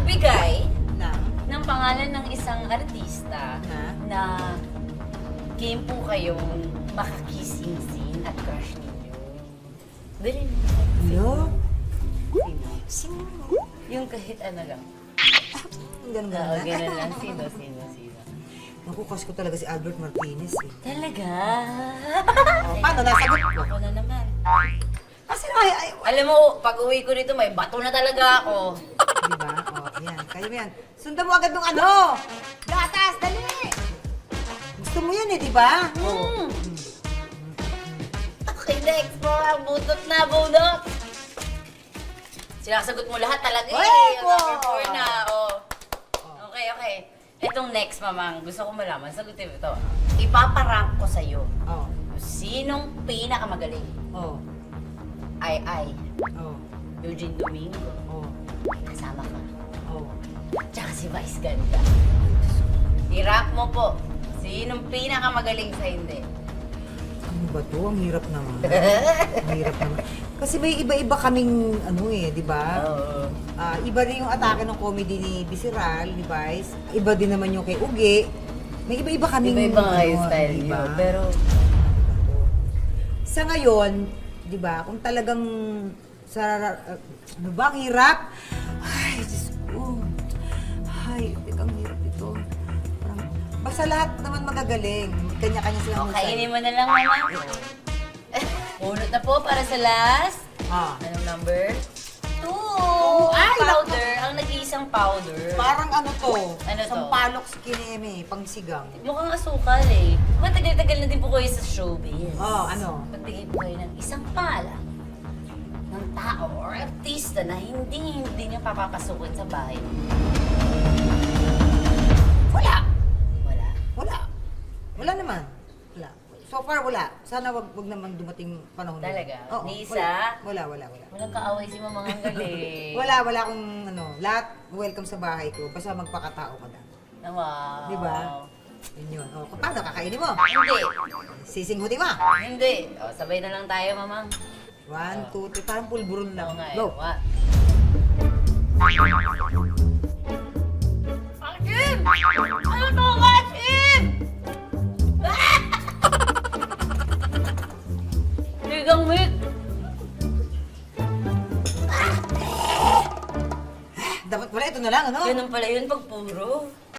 nagbigay Na? ng pangalan ng isang artista na game po kayong makakissing scene at crush ninyo. Dali na. Hello? Sino? Yung kahit ano lang. Ganun Oo, na. ganun lang. Sino? Naku, crush ko talaga si Albert Martinez eh. Talaga? Paano? Nasagot ko? Ako na naman. Kasi ay, Alam mo, pag uwi ko nito, may bato na talaga ako. diba? Yan. Kayo yan. Sundan mo agad ng ano! Gatas! Dali! Gusto mo yan eh, diba? Mm. Okay, next po. Butot na, bunot. Sinasagot mo lahat talaga eh. Uy, Yung number po. 4 na. Oh. Okay. Itong next, mamang, gusto ko malaman. Sagutin mo ito. Ipaparank ko sa'yo. Oh. Sinong pinakamagaling? Oh. Ay. Oh. Eugene Domingo. Oh. Kasama ka. Oh. Tsaka si Vice Ganda. I-rank mo po. Sinong pinakamagaling sa hindi? Ano ba to? Ang hirap naman. Ang hirap naman. Kasi may iba-iba kaming ano eh, di ba? Oo. Iba rin yung atake ng comedy ni Bisiral, ni Vice. Iba din naman yung kay Uge. May iba-iba kaming... Iba-iba nga yung style di ba? nyo. Pero, Sa ngayon, di ba, kung talagang ano ba, ang hirap? Ay, Diyos ko. Ay, ang hirap ito. Parang, basta lahat naman magagaling. Kanya-kanya silang kainin mo na lang, mama. Unot na po para sa last. Anong number? 2! Ay, Powder. Ang nag-iisang powder. Parang ano to? Ano to? Sampalok sa kineme, pang sigang. Mukhang asukal eh. Matagal-tagal na din po kayo sa showbiz. Ano? Magbigay po kayo ng isang pala ng tao or artista na hindi niya papapasukin sa bahay. Wala. Wala. Wala. Wala naman. Wala. So far, wala. Sana wag naman dumating panahon. na- Talaga? Oo, Ni isa? Wala. Walang kaaway si Mamang ang galing. Wala akong ano, lahat welcome sa bahay ko. Basta magpakatao ka lang. Wow. Di ba? Yun yun. O, paano kakainin mo? Hindi. Sisinghuti mo. Hindi. O, sabay na lang tayo, Mamang. 1, 2, 3. Parang pulburon lang. Oo nga eh. Go. Achim! Ano to ka, Achim? Tigang Mick! Dapat wala ito na lang, ano? Ganun pala yun pag puro.